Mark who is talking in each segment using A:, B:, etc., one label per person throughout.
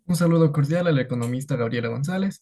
A: Un saludo cordial al economista Gabriela González.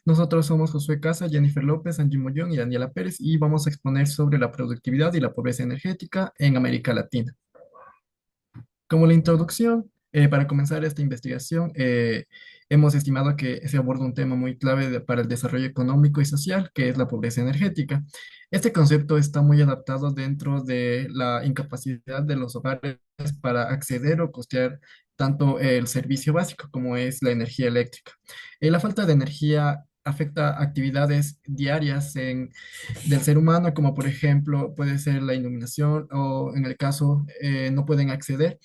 A: Nosotros somos Josué Casa, Jennifer López, Angie Mollón y Daniela Pérez y vamos a exponer sobre la productividad y la pobreza energética en América Latina. Como la introducción, para comenzar esta investigación, hemos estimado que se aborda un tema muy clave para el desarrollo económico y social, que es la pobreza energética. Este concepto está muy adaptado dentro de la incapacidad de los hogares para acceder o costear tanto el servicio básico como es la energía eléctrica. La falta de energía afecta actividades diarias del ser humano, como por ejemplo puede ser la iluminación o en el caso no pueden acceder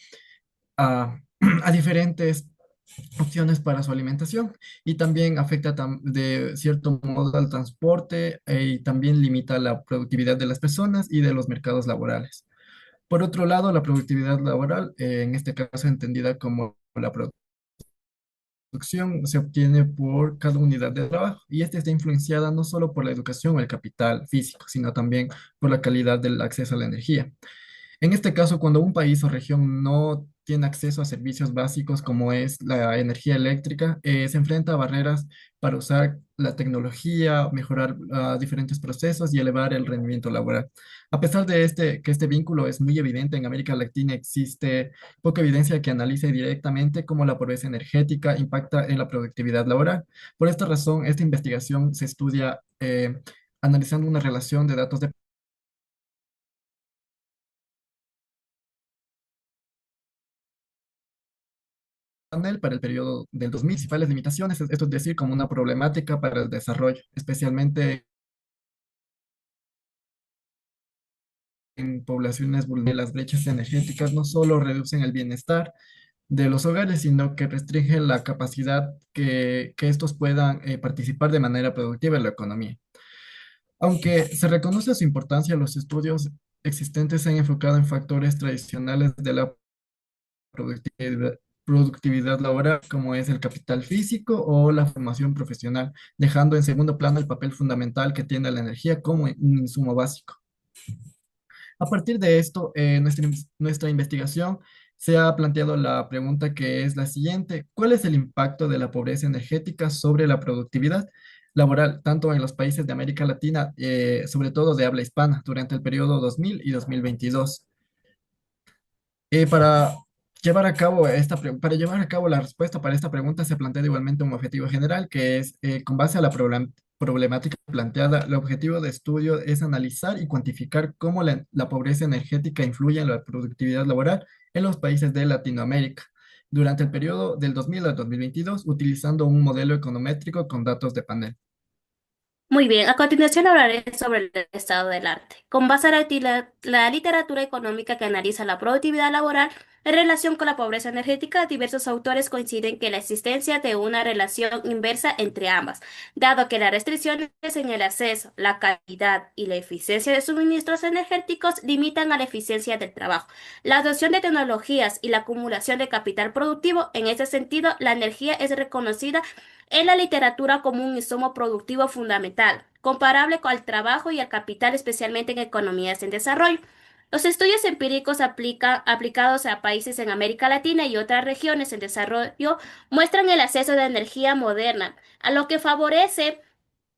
A: a, a diferentes opciones para su alimentación y también afecta de cierto modo al transporte y también limita la productividad de las personas y de los mercados laborales. Por otro lado, la productividad laboral, en este caso entendida como la producción, se obtiene por cada unidad de trabajo y esta está influenciada no solo por la educación o el capital físico, sino también por la calidad del acceso a la energía. En este caso, cuando un país o región no tiene acceso a servicios básicos como es la energía eléctrica, se enfrenta a barreras para usar la tecnología, mejorar diferentes procesos y elevar el rendimiento laboral. A pesar de que este vínculo es muy evidente en América Latina, existe poca evidencia que analice directamente cómo la pobreza energética impacta en la productividad laboral. Por esta razón, esta investigación se estudia analizando una relación de datos de panel para el periodo del 2000, principales limitaciones, esto es decir, como una problemática para el desarrollo, especialmente en poblaciones vulnerables. Las brechas energéticas no solo reducen el bienestar de los hogares, sino que restringen la capacidad que estos puedan participar de manera productiva en la economía. Aunque se reconoce su importancia, los estudios existentes se han enfocado en factores tradicionales de la productividad, productividad laboral, como es el capital físico o la formación profesional, dejando en segundo plano el papel fundamental que tiene la energía como un insumo básico. A partir de esto, nuestra investigación se ha planteado la pregunta que es la siguiente: ¿cuál es el impacto de la pobreza energética sobre la productividad laboral, tanto en los países de América Latina, sobre todo de habla hispana, durante el periodo 2000 y 2022? Para para llevar a cabo la respuesta para esta pregunta se plantea igualmente un objetivo general que es, con base a la problemática planteada, el objetivo de estudio es analizar y cuantificar cómo la pobreza energética influye en la productividad laboral en los países de Latinoamérica durante el periodo del 2000 al 2022, utilizando un modelo econométrico con datos de panel.
B: Muy bien, a continuación hablaré sobre el estado del arte. Con base a la literatura económica que analiza la productividad laboral en relación con la pobreza energética, diversos autores coinciden que la existencia de una relación inversa entre ambas, dado que las restricciones en el acceso, la calidad y la eficiencia de suministros energéticos limitan a la eficiencia del trabajo. La adopción de tecnologías y la acumulación de capital productivo, en este sentido, la energía es reconocida en la literatura como un insumo productivo fundamental, comparable al trabajo y al capital, especialmente en economías en desarrollo. Los estudios empíricos aplicados a países en América Latina y otras regiones en desarrollo muestran el acceso de energía moderna, a lo que favorece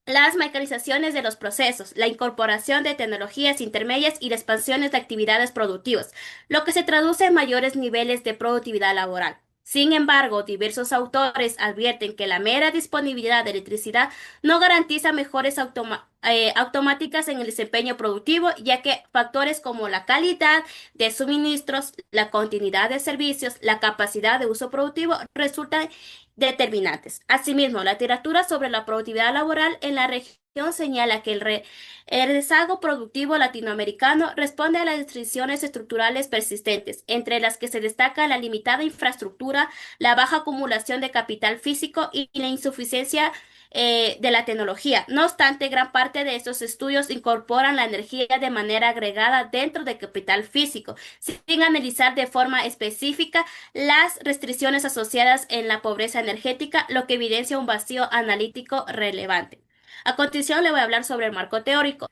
B: las mecanizaciones de los procesos, la incorporación de tecnologías intermedias y la expansión de actividades productivas, lo que se traduce en mayores niveles de productividad laboral. Sin embargo, diversos autores advierten que la mera disponibilidad de electricidad no garantiza mejores automáticas en el desempeño productivo, ya que factores como la calidad de suministros, la continuidad de servicios, la capacidad de uso productivo resultan determinantes. Asimismo, la literatura sobre la productividad laboral en la región señala que el rezago productivo latinoamericano responde a las restricciones estructurales persistentes, entre las que se destaca la limitada infraestructura, la baja acumulación de capital físico y la insuficiencia de la tecnología. No obstante, gran parte de estos estudios incorporan la energía de manera agregada dentro del capital físico, sin analizar de forma específica las restricciones asociadas en la pobreza energética, lo que evidencia un vacío analítico relevante. A continuación le voy a hablar sobre el marco teórico,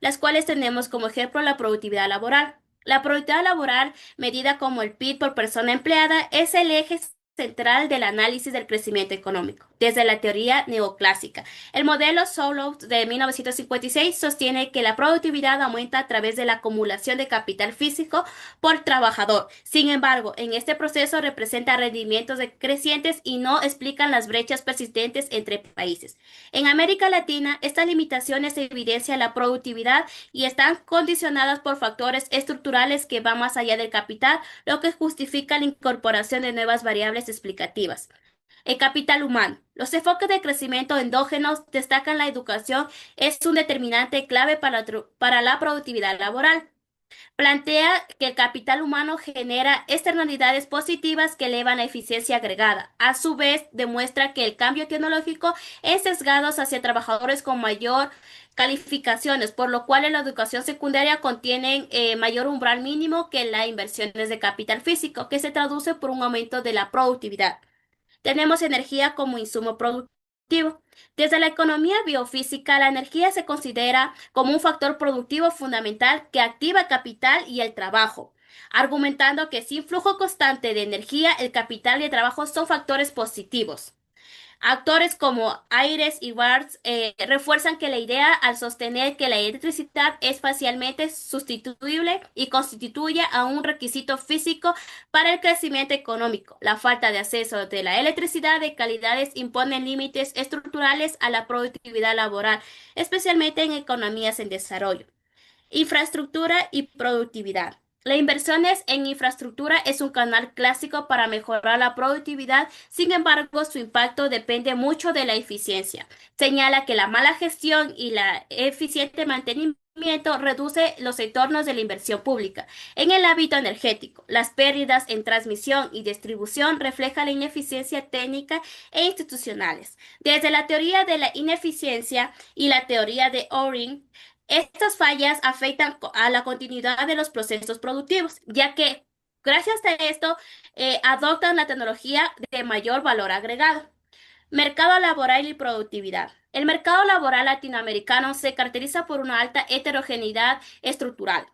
B: las cuales tenemos como ejemplo la productividad laboral. La productividad laboral, medida como el PIB por persona empleada, es el eje central del análisis del crecimiento económico, desde la teoría neoclásica. El modelo Solow de 1956 sostiene que la productividad aumenta a través de la acumulación de capital físico por trabajador. Sin embargo, en este proceso representa rendimientos decrecientes y no explican las brechas persistentes entre países. En América Latina, estas limitaciones evidencian la productividad y están condicionadas por factores estructurales que van más allá del capital, lo que justifica la incorporación de nuevas variables explicativas. El capital humano. Los enfoques de crecimiento endógenos destacan la educación es un determinante clave para la productividad laboral. Plantea que el capital humano genera externalidades positivas que elevan la eficiencia agregada. A su vez, demuestra que el cambio tecnológico es sesgado hacia trabajadores con mayor calificaciones, por lo cual en la educación secundaria contienen mayor umbral mínimo que las inversiones de capital físico, que se traduce por un aumento de la productividad. Tenemos energía como insumo productivo. Desde la economía biofísica, la energía se considera como un factor productivo fundamental que activa el capital y el trabajo, argumentando que sin flujo constante de energía, el capital y el trabajo son factores positivos. Actores como Ayres y Barthes refuerzan que la idea al sostener que la electricidad es fácilmente sustituible y constituye a un requisito físico para el crecimiento económico. La falta de acceso de la electricidad de calidades impone límites estructurales a la productividad laboral, especialmente en economías en desarrollo. Infraestructura y productividad. Las inversiones en infraestructura es un canal clásico para mejorar la productividad, sin embargo, su impacto depende mucho de la eficiencia. Señala que la mala gestión y la eficiente mantenimiento reduce los entornos de la inversión pública. En el ámbito energético, las pérdidas en transmisión y distribución reflejan la ineficiencia técnica e institucionales. Desde la teoría de la ineficiencia y la teoría de Oring, estas fallas afectan a la continuidad de los procesos productivos, ya que gracias a esto adoptan la tecnología de mayor valor agregado. Mercado laboral y productividad. El mercado laboral latinoamericano se caracteriza por una alta heterogeneidad estructural.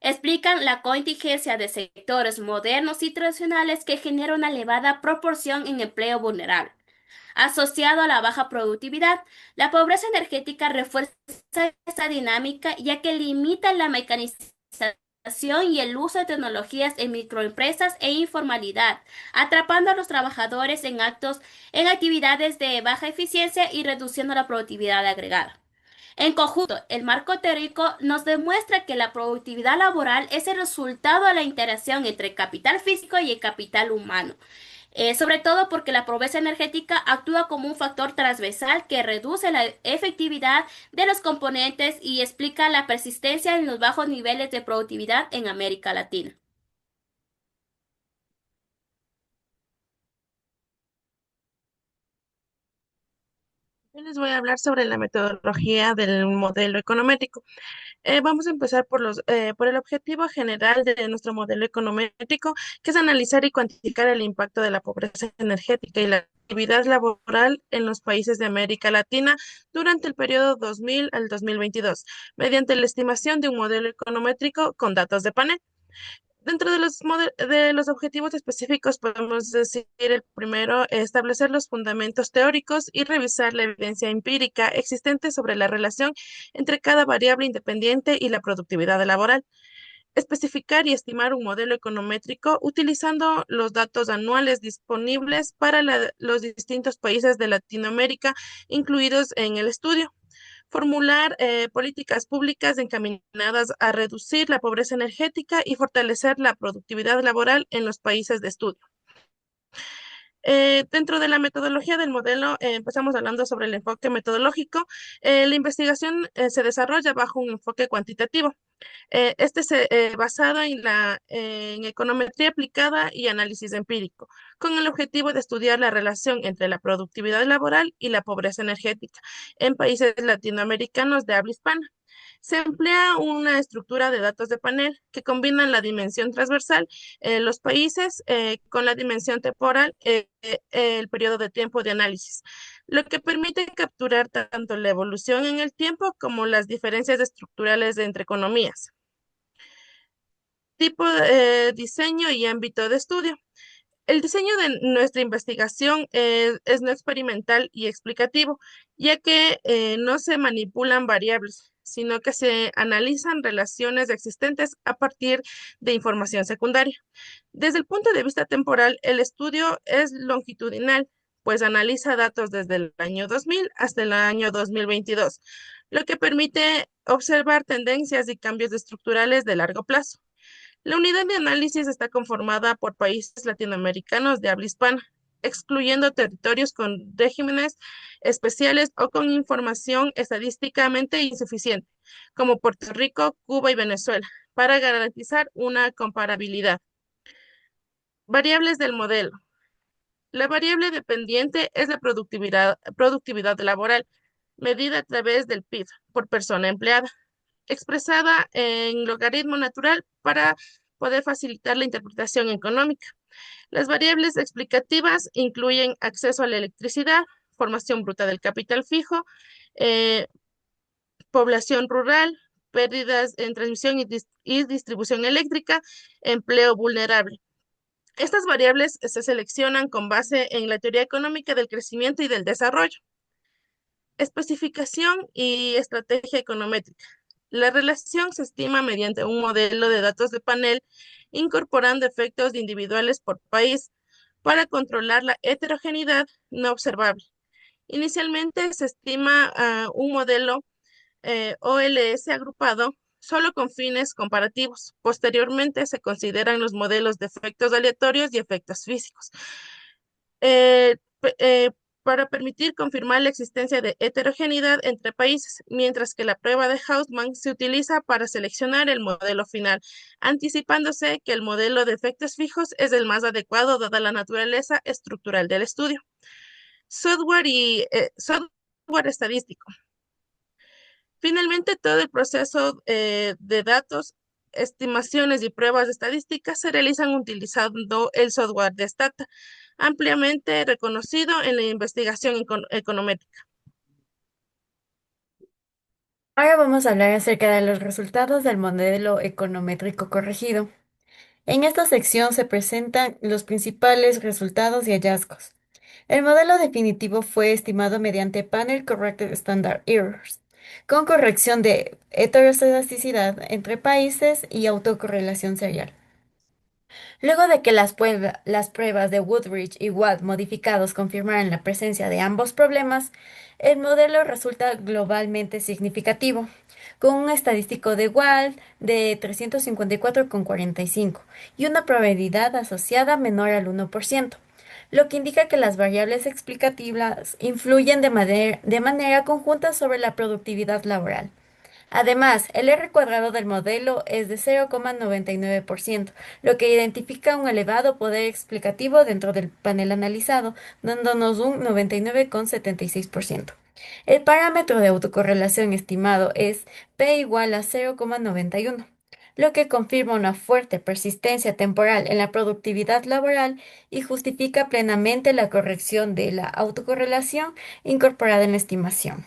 B: Explican la contingencia de sectores modernos y tradicionales que genera una elevada proporción en empleo vulnerable. Asociado a la baja productividad, la pobreza energética refuerza esta dinámica ya que limita la mecanización y el uso de tecnologías en microempresas e informalidad, atrapando a los trabajadores en actividades de baja eficiencia y reduciendo la productividad agregada. En conjunto, el marco teórico nos demuestra que la productividad laboral es el resultado de la interacción entre el capital físico y el capital humano, sobre todo porque la pobreza energética actúa como un factor transversal que reduce la efectividad de los componentes y explica la persistencia en los bajos niveles de productividad en América Latina.
C: Yo les voy a hablar sobre la metodología del modelo econométrico. Vamos a empezar por el objetivo general de nuestro modelo econométrico, que es analizar y cuantificar el impacto de la pobreza energética y la actividad laboral en los países de América Latina durante el periodo 2000 al 2022, mediante la estimación de un modelo econométrico con datos de panel. Dentro de de los objetivos específicos, podemos decir el primero, establecer los fundamentos teóricos y revisar la evidencia empírica existente sobre la relación entre cada variable independiente y la productividad laboral. Especificar y estimar un modelo econométrico utilizando los datos anuales disponibles para los distintos países de Latinoamérica incluidos en el estudio. Formular políticas públicas encaminadas a reducir la pobreza energética y fortalecer la productividad laboral en los países de estudio. Dentro de la metodología del modelo, empezamos hablando sobre el enfoque metodológico. La investigación se desarrolla bajo un enfoque cuantitativo. Este es basado en econometría aplicada y análisis empírico, con el objetivo de estudiar la relación entre la productividad laboral y la pobreza energética en países latinoamericanos de habla hispana. Se emplea una estructura de datos de panel que combinan la dimensión transversal, los países, con la dimensión temporal, el periodo de tiempo de análisis, lo que permite capturar tanto la evolución en el tiempo como las diferencias estructurales entre economías. Tipo, diseño y ámbito de estudio. El diseño de nuestra investigación es no experimental y explicativo, ya que no se manipulan variables, sino que se analizan relaciones existentes a partir de información secundaria. Desde el punto de vista temporal, el estudio es longitudinal, pues analiza datos desde el año 2000 hasta el año 2022, lo que permite observar tendencias y cambios estructurales de largo plazo. La unidad de análisis está conformada por países latinoamericanos de habla hispana, excluyendo territorios con regímenes especiales o con información estadísticamente insuficiente, como Puerto Rico, Cuba y Venezuela, para garantizar una comparabilidad. Variables del modelo. La variable dependiente es la productividad laboral, medida a través del PIB por persona empleada, expresada en logaritmo natural para poder facilitar la interpretación económica. Las variables explicativas incluyen acceso a la electricidad, formación bruta del capital fijo, eh, población rural, pérdidas en transmisión y distribución eléctrica, empleo vulnerable. Estas variables se seleccionan con base en la teoría económica del crecimiento y del desarrollo. Especificación y estrategia econométrica. La relación se estima mediante un modelo de datos de panel incorporando efectos individuales por país para controlar la heterogeneidad no observable. Inicialmente se estima un modelo OLS agrupado solo con fines comparativos. Posteriormente se consideran los modelos de efectos aleatorios y efectos físicos. eh, pe- eh, para permitir confirmar la existencia de heterogeneidad entre países, mientras que la prueba de Hausmann se utiliza para seleccionar el modelo final, anticipándose que el modelo de efectos fijos es el más adecuado dada la naturaleza estructural del estudio. Software estadístico. Finalmente, todo el proceso de datos, estimaciones y pruebas estadísticas se realizan utilizando el software de Stata, ampliamente reconocido en la investigación econométrica.
D: Ahora vamos a hablar acerca de los resultados del modelo econométrico corregido. En esta sección se presentan los principales resultados y hallazgos. El modelo definitivo fue estimado mediante Panel Corrected Standard Errors, con corrección de heterocedasticidad entre países y autocorrelación serial. Luego de que las pruebas de Woodbridge y Watt modificados confirmaran la presencia de ambos problemas, el modelo resulta globalmente significativo, con un estadístico de Watt de 354,45 y una probabilidad asociada menor al 1%, lo que indica que las variables explicativas influyen de manera conjunta sobre la productividad laboral. Además, el R cuadrado del modelo es de 0,99%, lo que identifica un elevado poder explicativo dentro del panel analizado, dándonos un 99,76%. El parámetro de autocorrelación estimado es P igual a 0,91, lo que confirma una fuerte persistencia temporal en la productividad laboral y justifica plenamente la corrección de la autocorrelación incorporada en la estimación.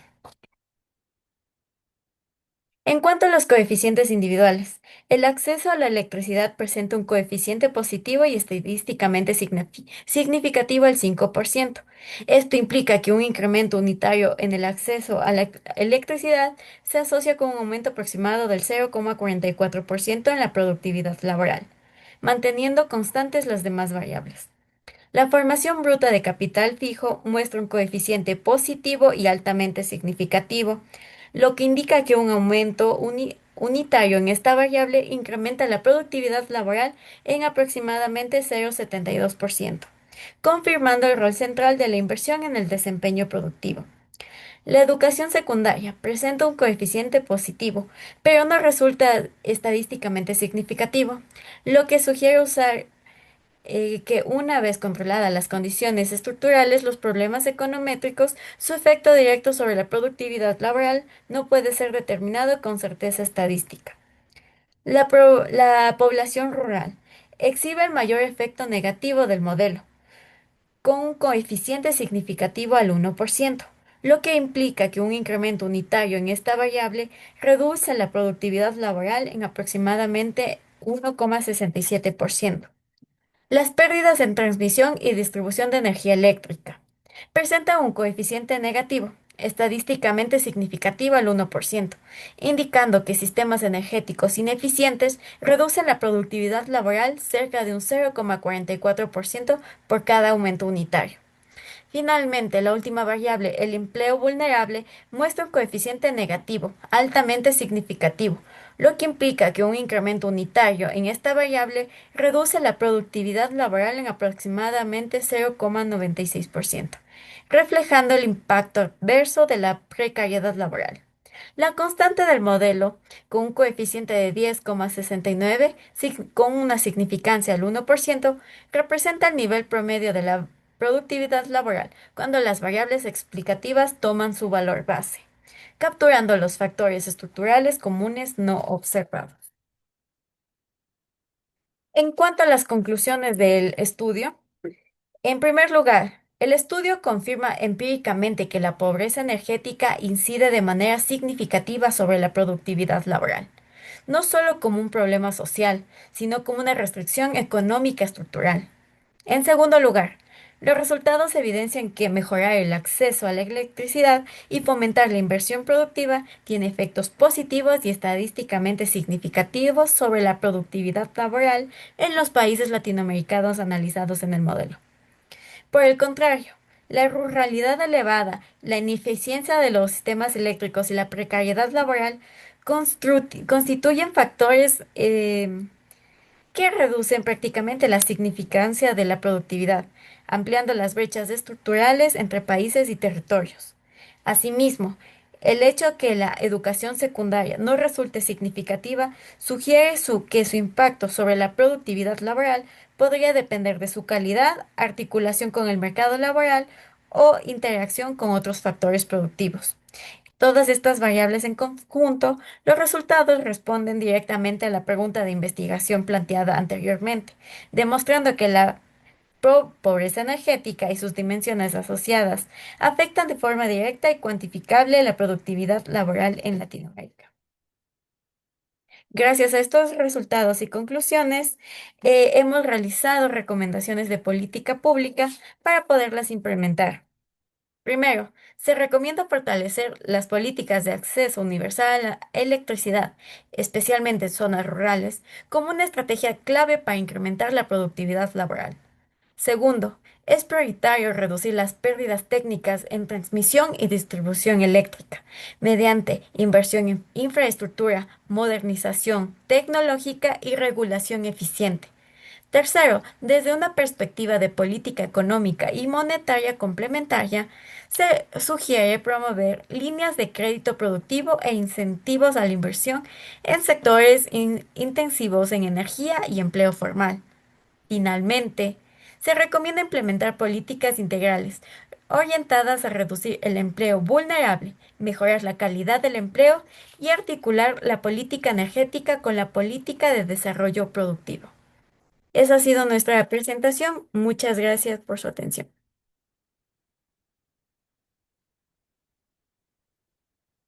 D: En cuanto a los coeficientes individuales, el acceso a la electricidad presenta un coeficiente positivo y estadísticamente significativo al 5%. Esto implica que un incremento unitario en el acceso a la electricidad se asocia con un aumento aproximado del 0,44% en la productividad laboral, manteniendo constantes las demás variables. La formación bruta de capital fijo muestra un coeficiente positivo y altamente significativo, lo que indica que un aumento unitario en esta variable incrementa la productividad laboral en aproximadamente 0,72%, confirmando el rol central de la inversión en el desempeño productivo. La educación secundaria presenta un coeficiente positivo, pero no resulta estadísticamente significativo, lo que sugiere usar que una vez controladas las condiciones estructurales, los problemas econométricos, su efecto directo sobre la productividad laboral no puede ser determinado con certeza estadística. La población rural exhibe el mayor efecto negativo del modelo, con un coeficiente significativo al 1%, lo que implica que un incremento unitario en esta variable reduce la productividad laboral en aproximadamente 1,67%. Las pérdidas en transmisión y distribución de energía eléctrica presentan un coeficiente negativo, estadísticamente significativo al 1%, indicando que sistemas energéticos ineficientes reducen la productividad laboral cerca de un 0,44% por cada aumento unitario. Finalmente, la última variable, el empleo vulnerable, muestra un coeficiente negativo, altamente significativo, lo que implica que un incremento unitario en esta variable reduce la productividad laboral en aproximadamente 0,96%, reflejando el impacto adverso de la precariedad laboral. La constante del modelo, con un coeficiente de 10,69, con una significancia del 1%, representa el nivel promedio de la productividad laboral cuando las variables explicativas toman su valor base, capturando los factores estructurales comunes no observados. En cuanto a las conclusiones del estudio, en primer lugar, el estudio confirma empíricamente que la pobreza energética incide de manera significativa sobre la productividad laboral, no solo como un problema social, sino como una restricción económica estructural. En segundo lugar, los resultados evidencian que mejorar el acceso a la electricidad y fomentar la inversión productiva tiene efectos positivos y estadísticamente significativos sobre la productividad laboral en los países latinoamericanos analizados en el modelo. Por el contrario, la ruralidad elevada, la ineficiencia de los sistemas eléctricos y la precariedad laboral constituyen factores que reducen prácticamente la significancia de la productividad, ampliando las brechas estructurales entre países y territorios. Asimismo, el hecho que la educación secundaria no resulte significativa sugiere que su impacto sobre la productividad laboral podría depender de su calidad, articulación con el mercado laboral o interacción con otros factores productivos. Todas estas variables en conjunto, los resultados responden directamente a la pregunta de investigación planteada anteriormente, demostrando que la pobreza energética y sus dimensiones asociadas afectan de forma directa y cuantificable la productividad laboral en Latinoamérica. Gracias a estos resultados y conclusiones, hemos realizado recomendaciones de política pública para poderlas implementar. Primero, se recomienda fortalecer las políticas de acceso universal a la electricidad, especialmente en zonas rurales, como una estrategia clave para incrementar la productividad laboral. Segundo, es prioritario reducir las pérdidas técnicas en transmisión y distribución eléctrica mediante inversión en infraestructura, modernización tecnológica y regulación eficiente. Tercero, desde una perspectiva de política económica y monetaria complementaria, se sugiere promover líneas de crédito productivo e incentivos a la inversión en sectores intensivos en energía y empleo formal. Finalmente, se recomienda implementar políticas integrales orientadas a reducir el empleo vulnerable, mejorar la calidad del empleo y articular la política energética con la política de desarrollo productivo. Esa ha sido nuestra presentación. Muchas gracias por su atención.